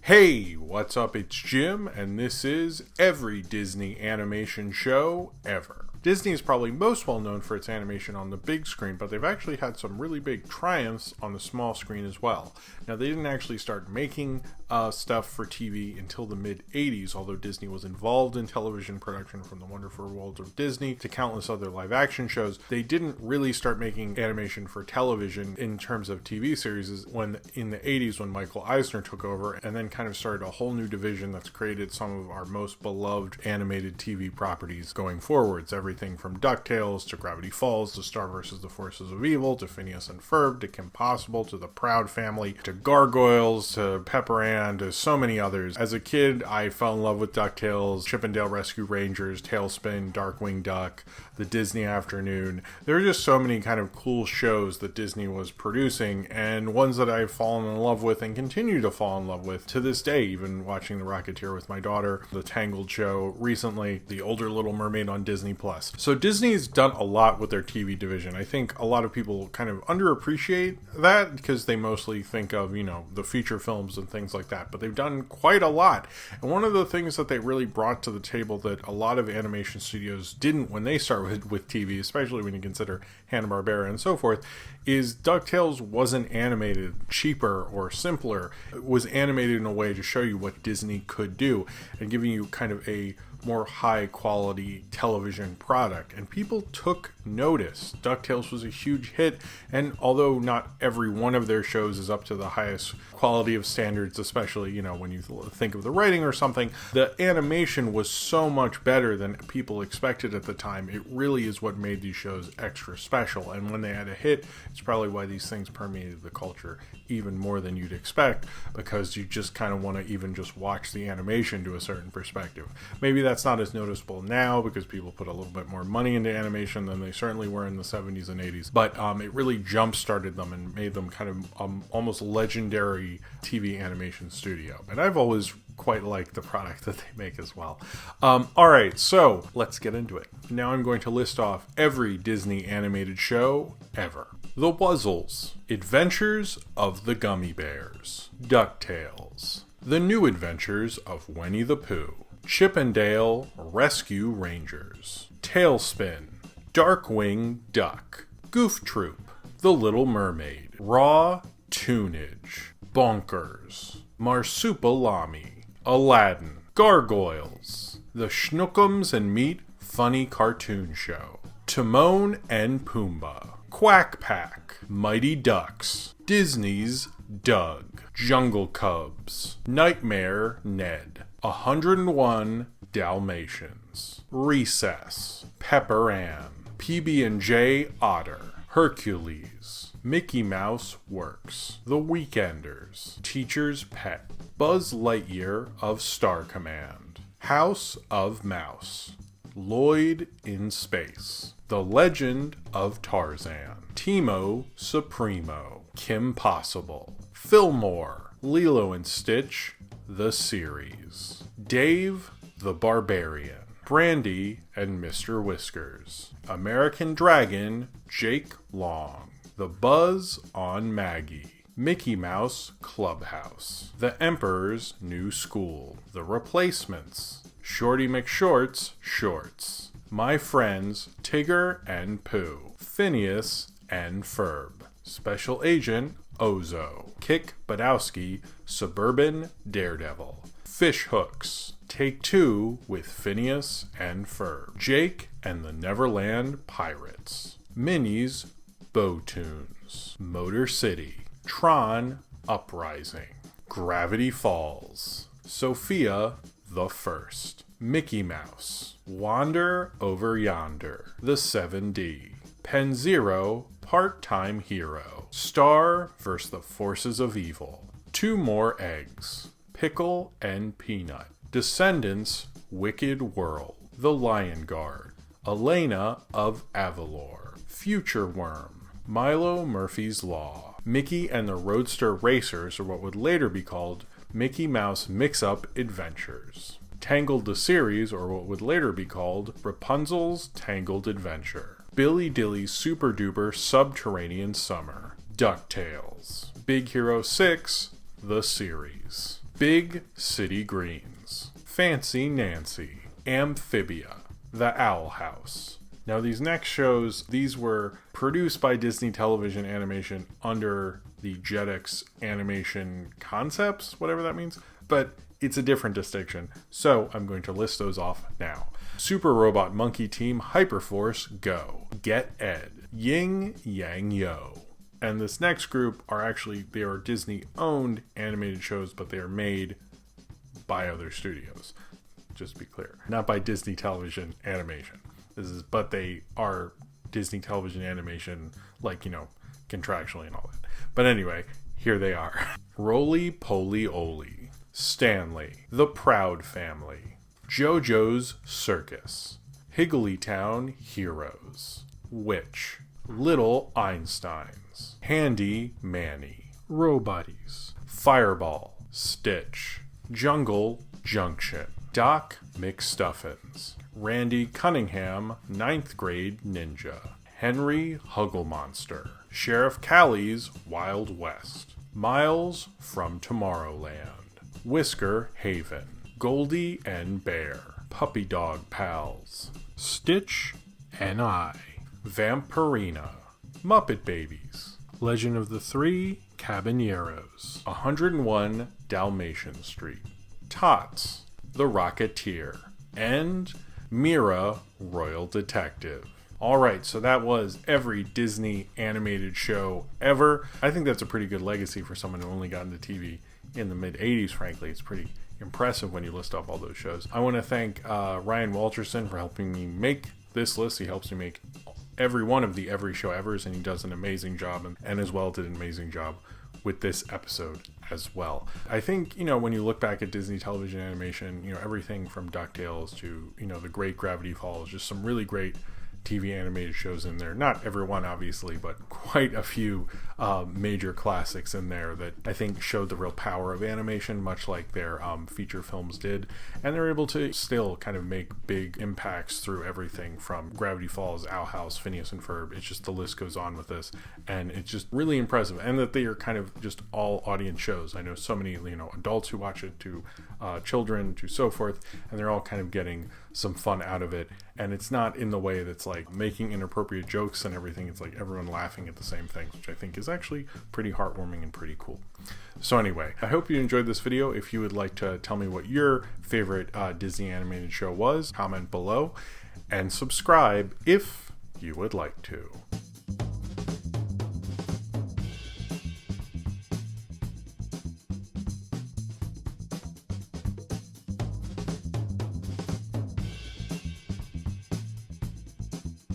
Hey, what's up? It's Jim, and this is Every Disney Animation Show Ever. Disney is probably most well known for its animation on the big screen, but they've actually had some really big triumphs on the small screen as well. Now, they didn't actually start making stuff for TV until the mid-'80s, although Disney was involved in television production from The Wonderful World of Disney to countless other live-action shows. They didn't really start making animation for television in terms of TV series when in the 80s when Michael Eisner took over, and then kind of started a whole new division that's created some of our most beloved animated TV properties going forwards. Everything from DuckTales to Gravity Falls to Star vs. the Forces of Evil to Phineas and Ferb to Kim Possible to The Proud Family to Gargoyles to Pepper Ann to so many others. As a kid, I fell in love with DuckTales, Chip 'n Dale Rescue Rangers, Tailspin, Darkwing Duck, The Disney Afternoon. There are just so many kind of cool shows that Disney was producing, and ones that I've fallen in love with and continue to fall in love with to this day, even watching The Rocketeer with my daughter, the Tangled show recently, The Older Little Mermaid on Disney+. So Disney's done a lot with their TV division. I think a lot of people kind of underappreciate that because they mostly think of, the feature films and things like that, but they've done quite a lot. And one of the things that they really brought to the table that a lot of animation studios didn't when they started with TV, especially when you consider Hanna-Barbera and so forth, is DuckTales wasn't animated cheaper or simpler. It was animated in a way to show you what Disney could do and giving you kind of a more high quality television product, and people took notice. DuckTales was a huge hit, and although not every one of their shows is up to the highest quality of standards, especially when you think of the writing or something, the animation was so much better than people expected at the time. It really is what made these shows extra special, and when they had a hit, it's probably why these things permeated the culture even more than you'd expect, because you just kind of want to even just watch the animation to a certain perspective. Maybe that's not as noticeable now because people put a little bit more money into animation than they certainly were in the 70s and 80s, but it really jump-started them and made them kind of almost legendary TV animation studio, and I've always quite liked the product that they make as well. Alright, so let's get into it. Now I'm going to list off every Disney animated show ever. The Wuzzles, Adventures of the Gummy Bears, DuckTales, The New Adventures of Winnie the Pooh, Chip 'n Dale Rescue Rangers, Tailspin, Darkwing Duck, Goof Troop, The Little Mermaid, Raw Tunage, Bonkers, Marsupilami, Aladdin, Gargoyles, The Schnookums and Meat Funny Cartoon Show, Timon and Pumbaa, Quack Pack, Mighty Ducks, Disney's Doug, Jungle Cubs, Nightmare Ned, 101 Dalmatians, Recess, Pepper Ann, PB&J Otter, Hercules, Mickey Mouse Works, The Weekenders, Teacher's Pet, Buzz Lightyear of Star Command, House of Mouse, Lloyd in Space, The Legend of Tarzan, Timo Supremo, Kim Possible, Fillmore, Lilo and Stitch, the series, Dave the Barbarian, Brandy and Mr. Whiskers, American Dragon, Jake Long, The Buzz on Maggie, Mickey Mouse Clubhouse, The Emperor's New School, The Replacements, Shorty McShort's Shorts, My Friends Tigger and Pooh, Phineas and Ferb, Special Agent Ozo, Kick Badowski, Suburban Daredevil, Fish Hooks, Take Two with Phineas and Ferb, Jake and the Neverland Pirates, Minnie's Bow Tunes, Motor City, Tron Uprising, Gravity Falls, Sophia the First, Mickey Mouse, Wander Over Yonder, The 7D, Pen Zero Part-Time Hero, Star vs. the Forces of Evil, Two More Eggs, Pickle and Peanut, Descendants Wicked World, The Lion Guard, Elena of Avalor, Future Worm, Milo Murphy's Law, Mickey and the Roadster Racers, or what would later be called Mickey Mouse Mix-Up Adventures, Tangled the Series, or what would later be called Rapunzel's Tangled Adventure, Billy Dilly's Super Duper Subterranean Summer, DuckTales, Big Hero 6, the series, Big City Greens, Fancy Nancy, Amphibia, The Owl House. Now these next shows, these were produced by Disney Television Animation under the Jetix Animation Concepts, whatever that means, but it's a different distinction, so I'm going to list those off now. Super Robot Monkey Team Hyperforce Go, Get Ed, Ying Yang Yo. And this next group they are Disney owned animated shows, but they are made by other studios. Just to be clear, not by Disney Television Animation. But they are Disney Television Animation, contractually and all that. But anyway, here they are. Roly Poly Oly, Stanley, The Proud Family, JoJo's Circus, Higglytown Heroes, Witch, Little Einsteins, Handy Manny, Robuddies, Fireball, Stitch, Jungle Junction, Doc McStuffins, Randy Cunningham, 9th Grade Ninja, Henry Hugglemonster, Sheriff Callie's Wild West, Miles from Tomorrowland, Whisker Haven, Goldie and Bear, Puppy Dog Pals, Stitch and I, Vampirina, Muppet Babies, Legend of the Three Caballeros, 101 Dalmatian Street, Tots, The Rocketeer, and Mira, Royal Detective. Alright, so that was every Disney animated show ever. I think that's a pretty good legacy for someone who only got into TV in the mid-80s, frankly. It's pretty impressive when you list off all those shows. I want to thank Ryan Walterson for helping me make this list. He helps me make every one of the Every Show Evers, and he does an amazing job, and as well did an amazing job with this episode as well. I think, when you look back at Disney Television Animation, everything from DuckTales to, The Great Gravity Falls, just some really great TV animated shows in there. Not everyone, obviously, but quite a few major classics in there that I think showed the real power of animation, much like their feature films did. And they're able to still kind of make big impacts through everything from Gravity Falls, Owl House, Phineas and Ferb. It's just, the list goes on with this. And it's just really impressive. And that they are kind of just all audience shows. I know so many, adults who watch it, to children, to so forth. And they're all kind of getting some fun out of it. And it's not in the way that's like making inappropriate jokes and everything. It's like everyone laughing at the same things, which I think is actually pretty heartwarming and pretty cool. So anyway, I hope you enjoyed this video. If you would like to tell me what your favorite Disney animated show was, comment below and subscribe if you would like to.